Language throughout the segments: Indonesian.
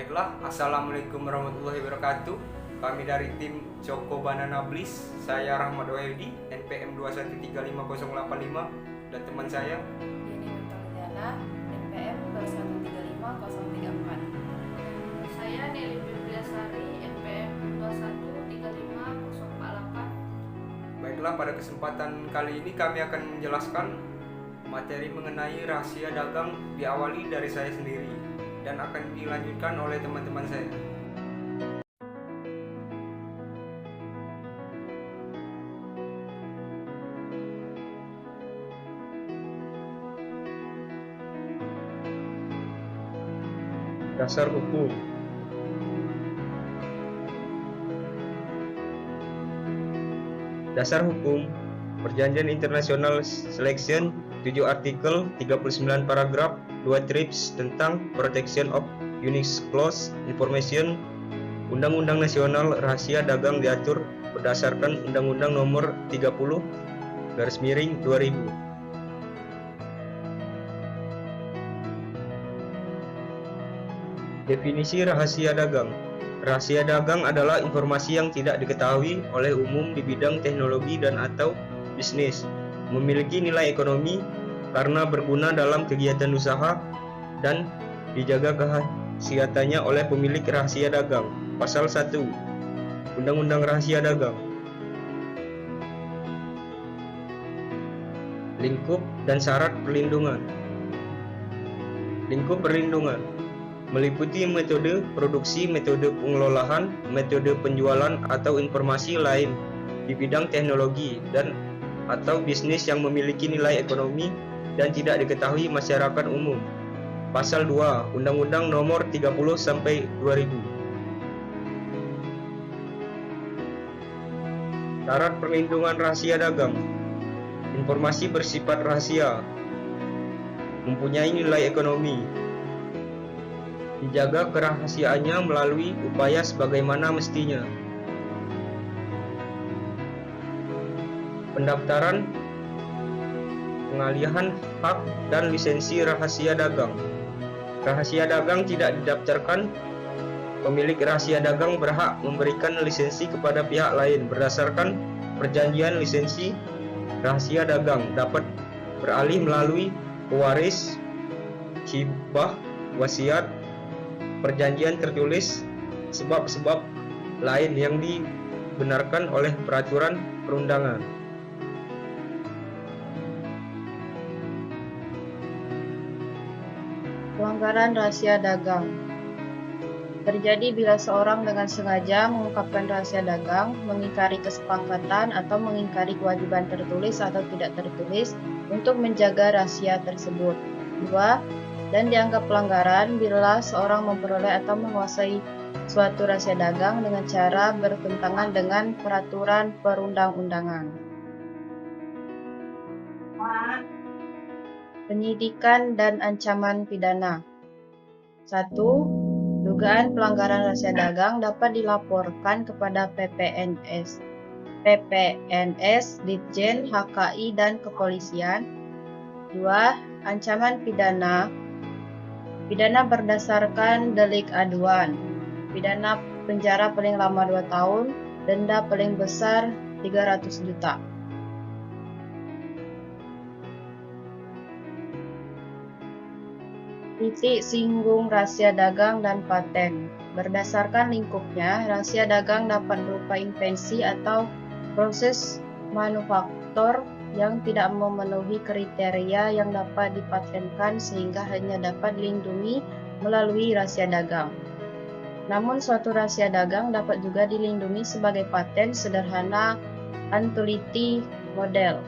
Baiklah, Assalamualaikum warahmatullahi wabarakatuh. Kami dari tim Choco Banana Bliss. Saya Rahmat Wahyudi, NPM 2135085, dan teman saya Dini Mentoliana, NPM 2135034. Saya Nelly Bibliasari, NPM 2135048. Baiklah, pada kesempatan kali ini kami akan menjelaskan materi mengenai rahasia dagang, diawali dari saya sendiri dan akan dilanjutkan oleh teman-teman saya. Dasar hukum. Dasar hukum Perjanjian Internasional Selection 7 artikel 39 paragraf 2 TRIPS tentang Protection of Undisclosed Information. Undang-Undang Nasional Rahasia Dagang diatur berdasarkan Undang-Undang Nomor 30/2000. Definisi rahasia dagang. Rahasia dagang adalah informasi yang tidak diketahui oleh umum di bidang teknologi dan atau bisnis, memiliki nilai ekonomi karena berguna dalam kegiatan usaha, dan dijaga kerahasiaannya oleh pemilik rahasia dagang. Pasal 1 Undang-Undang Rahasia Dagang. Lingkup dan syarat perlindungan. Lingkup perlindungan meliputi metode produksi, metode pengelolaan, metode penjualan atau informasi lain di bidang teknologi dan atau bisnis yang memiliki nilai ekonomi dan tidak diketahui masyarakat umum. Pasal 2 Undang-Undang Nomor 30/2000. Syarat perlindungan rahasia dagang. Informasi bersifat rahasia, mempunyai nilai ekonomi, dijaga kerahasiaannya melalui upaya sebagaimana mestinya. Pendaftaran, pengalihan hak dan lisensi rahasia dagang. Rahasia dagang tidak didaftarkan. Pemilik rahasia dagang berhak memberikan lisensi kepada pihak lain berdasarkan perjanjian. Lisensi rahasia dagang dapat beralih melalui pewaris, hibah, wasiat, perjanjian tertulis, sebab-sebab lain yang dibenarkan oleh peraturan perundangan. Pelanggaran rahasia dagang terjadi bila seorang dengan sengaja mengungkapkan rahasia dagang, mengingkari kesepakatan atau mengingkari kewajiban tertulis atau tidak tertulis untuk menjaga rahasia tersebut. 2. Dan dianggap pelanggaran bila seorang memperoleh atau menguasai suatu rahasia dagang dengan cara bertentangan dengan peraturan perundang-undangan. Penyidikan dan ancaman pidana. 1. Dugaan pelanggaran rahasia dagang dapat dilaporkan kepada PPNS, Ditjen, HKI, dan Kepolisian. 2. Ancaman pidana. Pidana berdasarkan delik aduan. Pidana penjara paling lama 2 tahun, denda paling besar 300 juta. Titik singgung rahasia dagang dan paten. Berdasarkan lingkupnya, rahasia dagang dapat berupa invensi atau proses manufaktur yang tidak memenuhi kriteria yang dapat dipatenkan sehingga hanya dapat dilindungi melalui rahasia dagang. Namun suatu rahasia dagang dapat juga dilindungi sebagai paten sederhana utility model,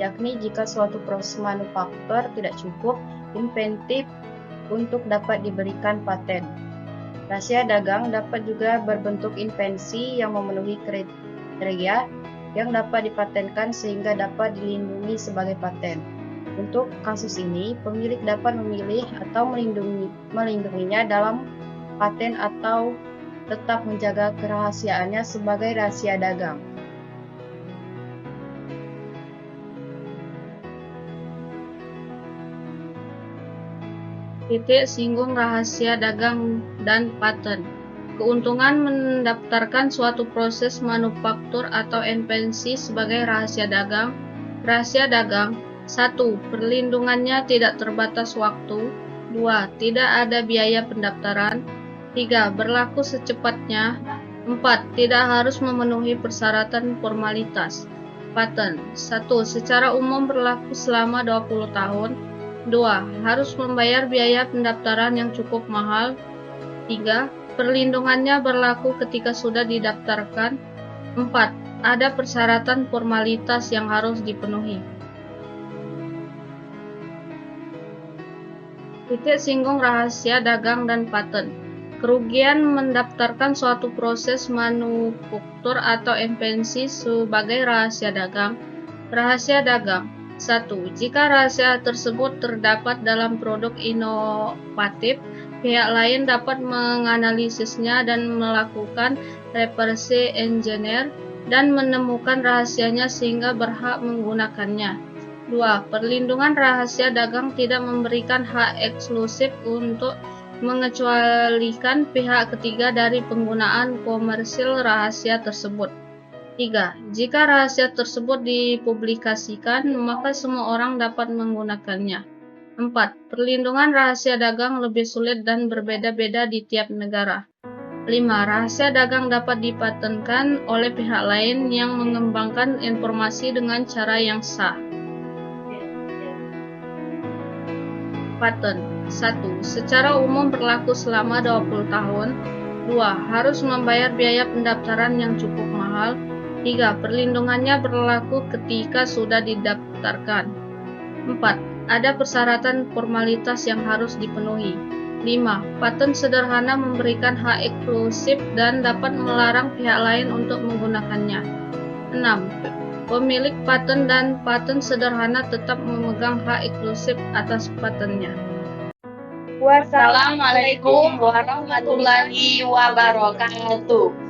yakni jika suatu proses manufaktur tidak cukup inventif untuk dapat diberikan paten. Rahasia dagang dapat juga berbentuk invensi yang memenuhi kriteria yang dapat dipatenkan sehingga dapat dilindungi sebagai paten. Untuk kasus ini, pemilik dapat memilih atau melindunginya dalam paten atau tetap menjaga kerahasiaannya sebagai rahasia dagang. Singgung rahasia dagang dan paten. Keuntungan mendaftarkan suatu proses manufaktur atau invensi sebagai rahasia dagang. Rahasia dagang 1. Perlindungannya tidak terbatas waktu. 2. Tidak ada biaya pendaftaran. 3. Berlaku secepatnya. 4. Tidak harus memenuhi persyaratan formalitas. Paten 1. Secara umum berlaku selama 20 tahun. 2. Harus membayar biaya pendaftaran yang cukup mahal. 3. Perlindungannya berlaku ketika sudah didaftarkan. 4. Ada persyaratan formalitas yang harus dipenuhi. Singgung rahasia dagang dan paten. Kerugian mendaftarkan suatu proses manufaktur atau invensi sebagai rahasia dagang. Rahasia dagang 1. Jika rahasia tersebut terdapat dalam produk inovatif, pihak lain dapat menganalisisnya dan melakukan reverse engineer dan menemukan rahasianya sehingga berhak menggunakannya. 2. Perlindungan rahasia dagang tidak memberikan hak eksklusif untuk mengecualikan pihak ketiga dari penggunaan komersil rahasia tersebut. 3. Jika rahasia tersebut dipublikasikan, maka semua orang dapat menggunakannya. 4. Perlindungan rahasia dagang lebih sulit dan berbeda-beda di tiap negara. 5. Rahasia dagang dapat dipatenkan oleh pihak lain yang mengembangkan informasi dengan cara yang sah. Paten 1. Secara umum berlaku selama 20 tahun. 2. Harus membayar biaya pendaftaran yang cukup mahal. 3. Perlindungannya berlaku ketika sudah didaftarkan. 4. Ada persyaratan formalitas yang harus dipenuhi. 5. Paten sederhana memberikan hak eksklusif dan dapat melarang pihak lain untuk menggunakannya. 6. Pemilik paten dan paten sederhana tetap memegang hak eksklusif atas patennya. Wassalamualaikum warahmatullahi wabarakatuh.